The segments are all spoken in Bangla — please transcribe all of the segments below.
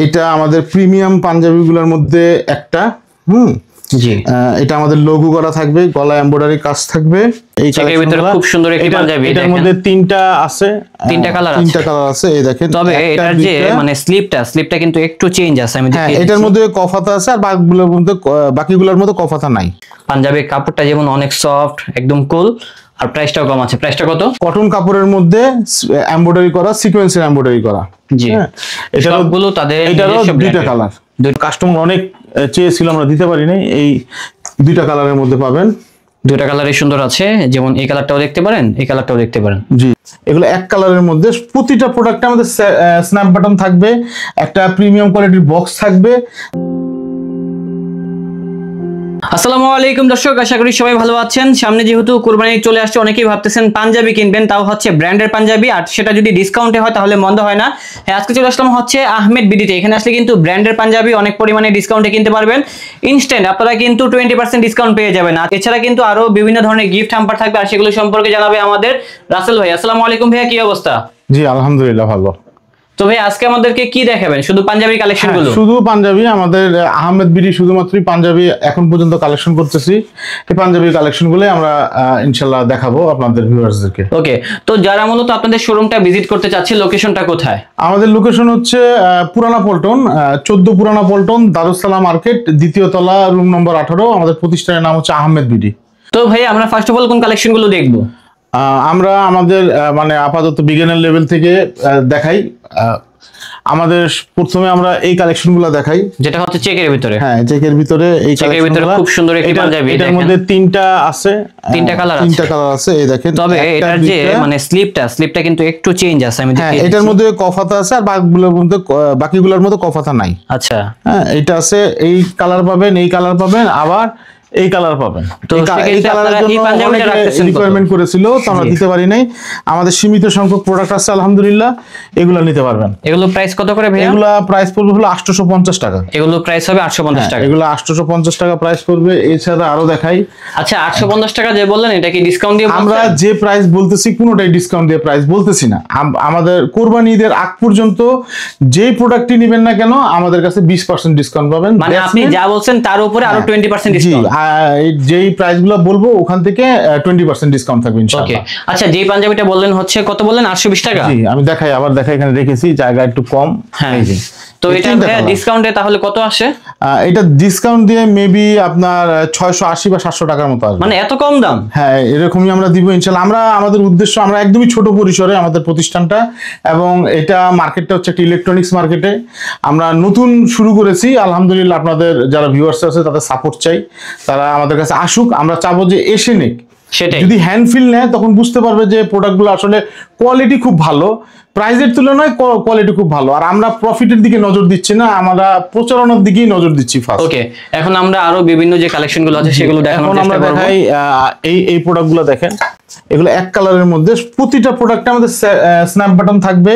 এটা আমাদের প্রিমিয়াম পাঞ্জাবিগুলোর মধ্যে একটা। জি, এটা আমাদের লোগো করা থাকবে, গলায় এমব্রয়ডারি কাজ থাকবে। এই চেকের ভিতরে খুব সুন্দর একটি পাঞ্জাবি। এটার মধ্যে তিনটা কালার আছে। এই দেখেন, তবে এটার যে মানে স্লিপটা কিন্তু একটু চেঞ্জ আছে। আমি দেখি এটার মধ্যে কফাতা আছে, আর বাকিগুলোর মধ্যে কফাতা নাই। পাঞ্জাবির কাপড়টা যেমন অনেক সফট, একদম কুল, আর প্রাইসটাও কম আছে। প্রাইসটা কত? কটন কাপড়ের মধ্যে এমব্রয়ডারি করা, সিকোয়েন্সের এমব্রয়ডারি করা। জি, সবগুলো তাদের এটারও দুইটা কালার। কাস্টমার অনেক চেয়েছিল, আমরা দিতে পারি নাই। এই দুইটা কালারের মধ্যে পাবেন। দুইটা কালারই সুন্দর আছে, যেমন এই কালারটাও দেখতে পারেন, এই কালারটাও দেখতে পারেন। জি, এগুলো এক কালারের মধ্যে। প্রতিটা প্রোডাক্টে আমাদের স্ন্যাপ বাটন থাকবে, একটা প্রিমিয়াম কোয়ালিটির বক্স থাকবে। আসসালামু আলাইকুম দর্শক, আশা করি সবাই ভালো আছেন। সামনে যেহেতু কুরবানি চলে আসছে, অনেকেই ভাবতেছেন পাঞ্জাবি কিনবেন, তাও হচ্ছে ব্র্যান্ডের পাঞ্জাবি, আর সেটা যদি ডিসকাউন্টে হয় তাহলে মন্দ হয় না। হ্যাঁ, আজকে চলে আসলাম হচ্ছে আহমেদ বিডিতে। এখানে আসলে কিন্তু ব্র্যান্ডের পাঞ্জাবি অনেক পরিমাণে ডিসকাউন্টে কিনতে পারবেন। ইনস্ট্যান্ট আপনারা কিন্তু 20% ডিসকাউন্ট পেয়ে যাবেন। আর এছাড়া কিন্তু আরো বিভিন্ন ধরনের গিফট হ্যাম্পার থাকবে, আর সেগুলো সম্পর্কে জানাবে আমাদের রাসেল ভাই। আসসালামু আলাইকুম ভাইয়া, কি অবস্থা? জি আলহামদুলিল্লাহ, ভালো। তো ভাই আজকে আমাদেরকে কি দেখাবেন? শুধু পাঞ্জাবি কালেকশন গুলো? শুধু পাঞ্জাবি। আমাদের আহমেদ বিডি শুধুমাত্রই পাঞ্জাবি এখন পর্যন্ত কালেকশন করতেছি। এই পাঞ্জাবি কালেকশন গুলো আমরা ইনশাআল্লাহ দেখাবো আপনাদের ভিউয়ার্সদেরকে। ওকে, তো যারা মূলত আপনাদের শোরুমটা ভিজিট করতে চাচ্ছে, লোকেশনটা কোথায়? আমাদের লোকেশন হচ্ছে পুরানা পল্টন, 14 পুরানা পল্টন, দারুসালাম মার্কেট, দ্বিতীয় তলা, রুম নম্বর 18। আমাদের প্রতিষ্ঠানের নাম হচ্ছে আহমেদ বিডি। তো ভাই আমরা ফার্স্ট অফ অল কোন কালেকশন গুলো দেখবো? আমরা আমাদের মানে আপাতত বিগিনার লেভেল থেকে দেখাই। আমাদের প্রথমে আমরা এই কালেকশনগুলো দেখাই, যেটা হচ্ছে চেকের ভিতরে। হ্যাঁ, চেকের ভিতরে এই কালেকশনগুলো খুব সুন্দর একটি পাঞ্জাবি। এটার মধ্যে তিনটা কালার আছে। এই দেখেন, তবে এটার যে মানে স্লিপটা কিন্তু একটু চেঞ্জ আছে। আমি দেখি এটার মধ্যে কফাতা আছে, আর বাকিগুলোর মধ্যে কফাতা নাই। আচ্ছা, হ্যাঁ, এটা আছে। এই কালার পাবেন, এই কালার পাবেন, আবার এই কালার পাবেন। তো এই কালারের জন্য রিকোয়ারমেন্ট করেছিল, তো আমরা দিতে পারি নাই। আমাদের সীমিত সংখ্যক প্রোডাক্ট আছে আলহামদুলিল্লাহ, এগুলো নিতে পারবেন। এগুলো প্রাইস কত করে ভাই? এগুলো প্রাইস পড়বে হলো 850 টাকা। এগুলো প্রাইস হবে 850 টাকা। এগুলো 850 টাকা প্রাইস পড়বে। এছাড়া আরো দেখাই। আচ্ছা, 850 টাকা যে বললেন, এটা কি ডিসকাউন্ট দিয়ে? আমরা যে প্রাইস বলতেছি কোনোটাই ডিসকাউন্ট দিয়ে প্রাইস বলতেছি না। আমাদের কুরবানি ঈদের আগ পর্যন্ত যেই প্রোডাক্টই নেবেন না কেন, আমাদের কাছে 20% ডিসকাউন্ট পাবেন। মানে আপনি যা বলছেন তার উপরে আরো 20% ডিসকাউন্ট। যেই প্রাইসগুলো বলবো ওখান থেকে 20% ডিসকাউন্ট থাকবে ইনশাআল্লাহ। ওকে, আচ্ছা, যেই পাঞ্জাবিটা বললেন হচ্ছে কত বললেন? 820 টাকা। জি, আমি দেখাই, এখানে রেখেছি, জায়গা একটু কম। হ্যাঁ, তো এটা ডিসকাউন্টে তাহলে কত আসে? এটা ডিসকাউন্ট দিয়ে মেবি আপনার 680 বা 700 টাকার মতো আসবে। মানে এত কম দাম? হ্যাঁ, এরকমই আমরা দিব ইনশাআল্লাহ। আমাদের উদ্দেশ্য, আমরা একদমই ছোট পরিসরে আমাদের প্রতিষ্ঠানটা, এবং এটা মার্কেটটা হচ্ছে একটা ইলেকট্রনিক্স মার্কেটে আমরা নতুন শুরু করেছি। আলহামদুলিল্লাহ, আপনাদের যারা ভিউয়ার্স আছে তাদের সাপোর্ট চাই, তারা আমাদের কাছে আসুক। আমরা চাবো যে এসে নিক, সেটাই। যদি হ্যান্ড ফিল নেয় তখন বুঝতে পারবে যে প্রোডাক্টগুলো আসলে কোয়ালিটি খুব ভালো, প্রাইজের তুলনায় কোয়ালিটি খুব ভালো। আর আমরা প্রফিটের দিকে নজর দিচ্ছি না, আমরা প্রচারণার দিকেই নজর দিচ্ছি ফার্স্ট। ওকে, এখন আমরা আরো বিভিন্ন যে কালেকশনগুলো আছে সেগুলো দেখানোর চেষ্টা করব। দেখাই। এই প্রোডাক্টগুলো দেখেন, এগুলো এক কালারের মধ্যে। প্রতিটা প্রোডাক্টে আমাদের স্ন্যাপ বাটন থাকবে,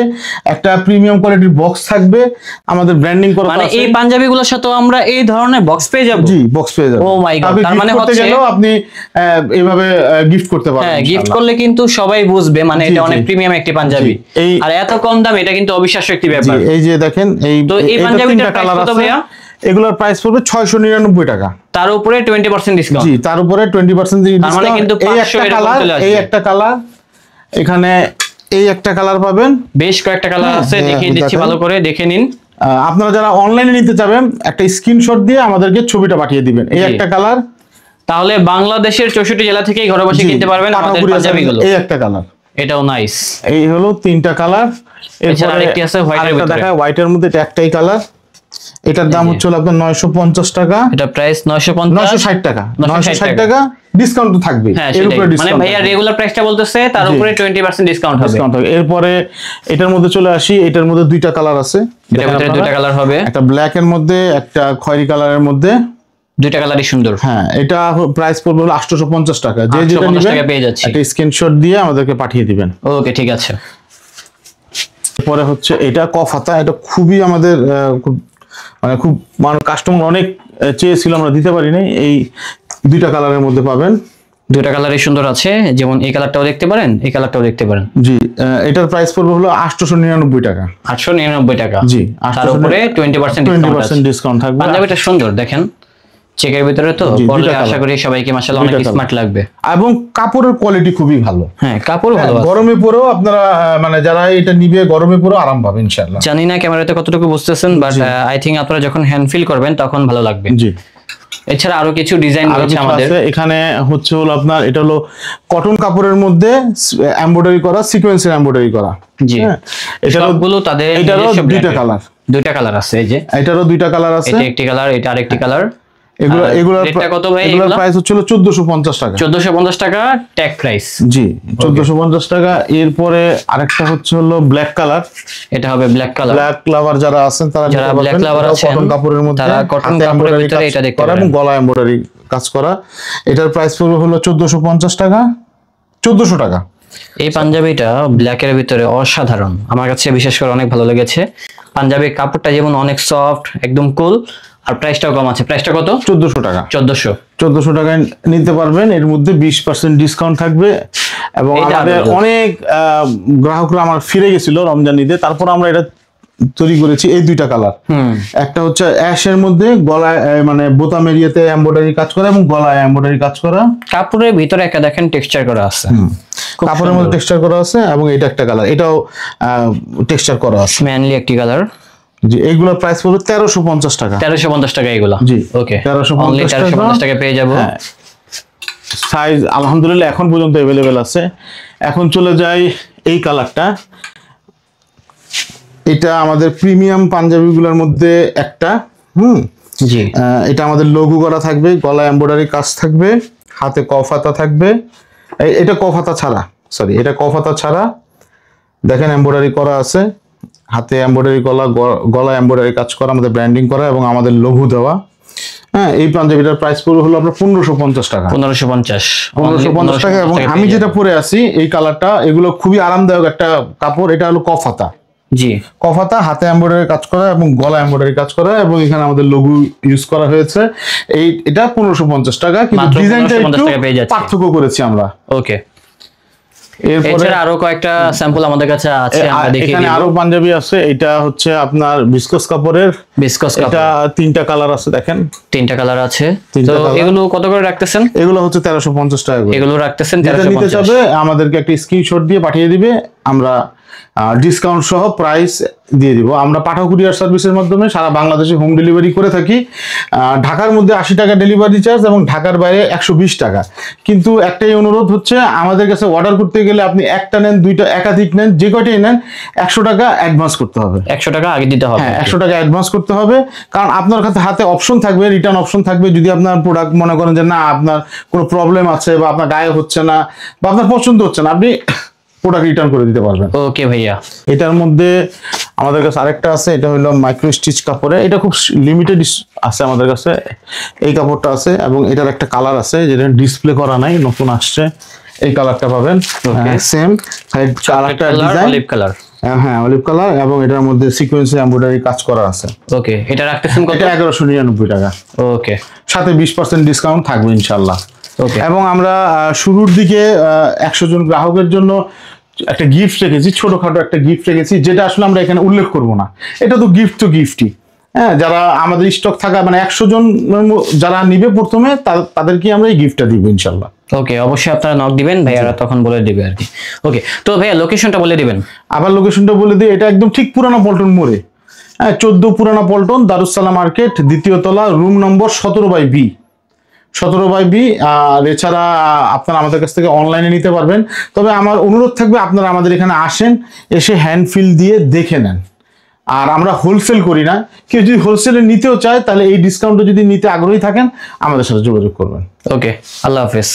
একটা প্রিমিয়াম কোয়ালিটির বক্স থাকবে, আমাদের ব্র্যান্ডিং করা আছে। মানে এই পাঞ্জাবিগুলোর সাথে আমরা এই ধরনের বক্স পেয়ে যাব? জি, বক্স পেয়ে যাব। ও মাই গড, তার মানে হচ্ছে আপনি এইভাবে গিফট করতে পারবেন। হ্যাঁ, গিফট করলে কিন্তু সবাই বুঝবে মানে এটা অনেক প্রিমিয়াম একটি পাঞ্জাবি। আর এত কম দাম, এটা কিন্তু অবিশ্বাস্য একটি ব্যাপার। এই যে দেখেন, তো এই পাঞ্জাবিটার প্রাইস কত ভাইয়া? এগুলোর প্রাইস পড়বে 699 টাকা। তার উপরে 20% ডিসকাউন্ট। জি, তার উপরে 20% ডিসকাউন্ট। তার মানে কিন্তু 500 এর কম চলে আসবে। এই একটা কালার, এখানে এই একটা কালার পাবেন। বেশ কয়েকটা কালার আছে, দেখিয়ে দিচ্ছি, ভালো করে দেখে নিন। আপনারা যারা অনলাইনে নিতে চাবেন, একটা স্ক্রিনশট দিয়ে আমাদেরকে ছবিটা পাঠিয়ে দিবেন। এই একটা কালার, তাহলে বাংলাদেশের 64 জেলা থেকেই ঘরে বসে কিনতে পারবেন আমাদের পাঞ্জাবিগুলো। এই একটা কালার, এটাও নাইস। এই হলো তিনটা কালার। এছাড়া আরেকটি আছে হোয়াইটের ভিতরে। দেখা হোয়াইটের মধ্যে, এটা একটাই কালার। এটার দাম হচ্ছে আপনার 950 টাকা। এটা প্রাইস 960 টাকা। 960 টাকা ডিসকাউন্ট তো থাকবে। এর উপরে ডিসকাউন্ট, মানে ভাইয়া রেগুলার প্রাইসটা বলতেছে, তার উপরে 20% ডিসকাউন্ট হবে। এরপরে এটার মধ্যে চলে আসি। এটার মধ্যে দুইটা কালার আছে। এটার ভিতরে দুইটা কালার হবে, একটা ব্ল্যাক এর মধ্যে, একটা খয়েরি কালারের মধ্যে। দুইটা কালারই সুন্দর। হ্যাঁ, এটা প্রাইস পড়বে 850 টাকা। যে যেটা নেবেন পেয়ে যাচ্ছে, একটা স্ক্রিনশট দিয়ে আমাদেরকে পাঠিয়ে দিবেন। ওকে, ঠিক আছে। পরে হচ্ছে এটা কফাতা। এটা খুবই আমাদের খুব কাস্টমার অনেক চেয়েছিল, আমরা দিতে পারি নাই। এই দুইটা কালারের মধ্যে পাবেন। দুইটা কালারই সুন্দর আছে, যেমন এই কালারটাও দেখতে পারেন, এই কালারটাও দেখতে পারেন। জি, এটার প্রাইস পড়বে হলো 899 টাকা। 899 টাকা। জি, তার উপরে 20% 20% ডিসকাউন্ট থাকবে। পাঞ্জাবিটা সুন্দর দেখেন, চেকের ভিতরে তো জি, পরলে দুইটা আশা colour। করি সবাইকে মাশাআল্লাহ অনেক দুইটা স্মার্ট লাগবে। এবং কাপড়ের কোয়ালিটি খুবই ভালো। হ্যাঁ, কাপড় ভালো আছে। গরমে পরেও আপনারা মানে যারা এটা নিবে গরমে পরেও আরাম পাবে ইনশাআল্লাহ। জানি না ক্যামেরাতে কতটুকু বুঝতেছেন, বাট আই থিংক আপনারা যখন হ্যান্ড ফিল করবেন তখন ভালো লাগবে। জি। এছাড়া আরো কিছু ডিজাইন আরো রয়েছে কিছু আমাদের। আছে এখানে, হচ্ছে হলো আপনার এটা হলো কটন কাপড়ের মধ্যে এমব্রয়ডারি করা, সিকোয়েন্সের এমব্রয়ডারি করা। জি, হ্যাঁ, এটারও সবগুলো তাদের এটারও নিজস্ব দুইটা brand-এর। কালার। দুইটা কালার আছে, এই যে এটারও দুইটা কালার আছে। এটা একটি কালার, এটা আরেকটি কালার। এগুলোর রেটটা কত ভাই? এগুলোর প্রাইস হচ্ছে 1450 টাকা। 1450 টাকা ট্যাগ প্রাইস। জি, 1450 টাকা। এরপরে আরেকটা হচ্ছে হলো ব্ল্যাক কালার। এটা হবে ব্ল্যাক কালার। ব্ল্যাক লাভার যারা আছেন তারা যারা black lover আছেন, কটন কাপড়ের মধ্যে, তারা cotton হাতে কাপড়ের embroidery ভিতরে কাজ এটা দেখতে করা পারেন। এবং গলা এমব্রয়ডারি কাজ করা। এটার প্রাইস পড়বে হলো 1450 টাকা, 1400 টাকা। এই পাঞ্জাবিটা ব্ল্যাকের ভিতরে অসাধারণ, আমার কাছে বিশেষ করে অনেক ভালো লেগেছে। পাঞ্জাবির কাপড়টা যেমন অনেক সফট, একদম কুল, আর প্রাইসটাও কম আছে। প্রাইসটা কত? 1400 টাকা। 1400 টাকায় নিতে পারবেন। এর মধ্যে 20% ডিসকাউন্ট থাকবে। এবং এটা আমাদের available। অনেক গ্রাহকরা আমার ফিরে গেছিল রমজান ঈদে, তারপর আমরা এটা তৈরি করেছি এই দুইটা কালার। একটা হচ্ছে অ্যাশের মধ্যে গলায় মানে বোতাম এরিয়াতে এমব্রয়ডারি কাজ করা এবং গলায় এমব্রয়ডারি কাজ করা। কাপড়ের ভিতরে একটা দেখেন টেক্সচার করা আছে, খুব কাপড়ের মধ্যে টেক্সচার করা আছে। এবং এটা একটা কালার, এটাও টেক্সচার করা আছে। ম্যানলি একটি কালার। জি, এগুলোর প্রাইস পড়বে 1350 টাকা। 1350 টাকা এগুলো। জি, ওকে, 1350 অনলি 1350 টাকা পেয়ে যাবো। সাইজ আলহামদুলিল্লাহ এখন পর্যন্ত अवेलेबल আছে। এখন চলে যাই এই কালারটা। এটা আমাদের প্রিমিয়াম পাঞ্জাবিগুলোর মধ্যে একটা। জি, এটা আমাদের লোগো করা থাকবে, গলা এমব্রয়ডারি কাজ থাকবে, হাতে কফাতা থাকবে। এটা কফাতা ছাড়া, সরি, এটা কফাতা ছাড়া। দেখেন এমব্রয়ডারি করা আছে, হাতে এমব্রয়ডারি গলা এমব্রয়ডারি কাজ করা, আমাদের ব্র্যান্ডিং করা এবং আমাদের লোগো দেওয়া। হ্যাঁ, এই পাঞ্জাবিটার প্রাইস পড়বে হলো আপনার 1550 টাকা। 1550 টাকা। এবং আমি যেটা পরে আছি এই কালারটা, এগুলো খুবই আরামদায়ক একটা কাপড়। এটা হলো কফাতা। জি, কফাতা, হাতে এমব্রয়ডারি কাজ করা এবং গলা এমব্রয়ডারি কাজ করা, এবং এখানে আমাদের লোগো ইউজ করা হয়েছে। এটা 1550 টাকা, কিন্তু মাত্র ডিজাইনটা 1550 একটু টাকায় পেয়ে যাচ্ছে। পার্থক্য করেছি আমরা। ওকে। এরপরে এছাড়া আরো কয়েকটা স্যাম্পল আমাদের কাছে আছে, আমরা দেখিয়ে এখানে দিব। আরো পাঞ্জাবি আছে। এটা হচ্ছে আপনার বিসকস কাপড়ের। বিসকস এটা কাপড়, 3টা কালার আছে, দেখেন 3টা কালার আছে। তিনটা তো colour। এগুলো কত করে রাখতেছেন? এগুলো হচ্ছে 1350 টাকা করে। এগুলো রাখতেছেন যেটা নিতে 1350। চাবে আমাদেরকে একটা স্ক্রিনশট দিয়ে পাঠিয়ে দিবে, আমরা ডিসকাউন্ট সহ প্রাইস দিয়ে দিব। আমরা পাঠা কুরিয়ার সার্ভিসের মাধ্যমে সারা বাংলাদেশে হোম ডেলিভারি করে থাকি। ঢাকার মধ্যে 80 টাকা ডেলিভারি চার্জ এবং ঢাকার বাইরে 120 টাকা। কিন্তু একটাই অনুরোধ হচ্ছে, আমাদের কাছে অর্ডার করতে গেলে আপনি একটা নেন, দুইটা, একাধিক নেন, যে কয়টাই নেন, 100 টাকা অ্যাডভান্স করতে হবে। 100 টাকা আগে দিতে হবে। হ্যাঁ, 100 টাকা অ্যাডভান্স করতে হবে। কারণ আপনার কাছে হাতে অপশন থাকবে, রিটার্ন অপশন থাকবে। যদি আপনার প্রোডাক্ট মনে করেন যে না, আপনার কোনো প্রবলেম আছে বা আপনার গায়ে হচ্ছে না বা আপনার পছন্দ হচ্ছে না, আপনি প্রোডাক্ট রিটার্ন করে দিতে পারবেন। ওকে ভাইয়া। এটার মধ্যে আমাদের কাছে আরেকটা আছে, এটা হলো মাইক্রো স্টিচ কাপড়ে। এটা খুব লিমিটেড আছে আমাদের কাছে, এই কাপড়টা আছে। এবং এটার একটা কালার আছে যেটা ডিসপ্লে করা নাই, নতুন আসছে। এই কালারটা পাবেন, সেম কালারটা ডিজাইন অলিভ কালার। হ্যাঁ, অলিভ কালার। এবং এটার মধ্যে সিকোয়েন্সে এমব্রয়ডারি কাজ করা আছে। ওকে, এটা রাখতেছেন কত? এটা 1199 টাকা। ওকে, সাথে 20% ডিসকাউন্ট থাকবে ইনশাল্লাহ। ওকে। এবং আমরা শুরুর দিকে 100 জন গ্রাহকের জন্য একটা গিফট রেখেছি, ছোটখাটো একটা গিফট রেখেছি, যেটা আসলে আমরা এখানে উল্লেখ করব না। এটা তো গিফট, তো গিফটই। হ্যাঁ, যারা আমাদের স্টক থাকা মানে 100 জন যারা নিবে প্রথমে, তাদেরকে আমরা এই গিফটটা দিব ইনশাল্লাহ। ওকে, অবশ্যই আপনারা নক দিবেন, ভাইয়ারা তখন বলে দিবে আর কি। ওকে, তো ভাইয়া লোকেশনটা বলে দিবেন। আবার লোকেশনটা বলে দিই, এটা একদম ঠিক পুরানা পল্টন মোড়ে। হ্যাঁ, 14 পুরানা পল্টন, দারুসালাম মার্কেট, 2য় তলা, রুম নম্বর 17/B। 17/B। আর এছাড়া আপনারা আমাদের কাছ থেকে অনলাইনে নিতে পারবেন। তবে আমার অনুরোধ থাকবে, আপনারা আমাদের এখানে আসেন, এসে হ্যান্ড ফিল দিয়ে দেখে নেন। আর আমরা হোলসেল করি না। কেউ যদি হোলসেলে নিতেও চায়, তাহলে এই ডিসকাউন্টে যদি নিতে আগ্রহী থাকেন, আমাদের সাথে যোগাযোগ করবেন। ওকে, আল্লাহ হাফেজ।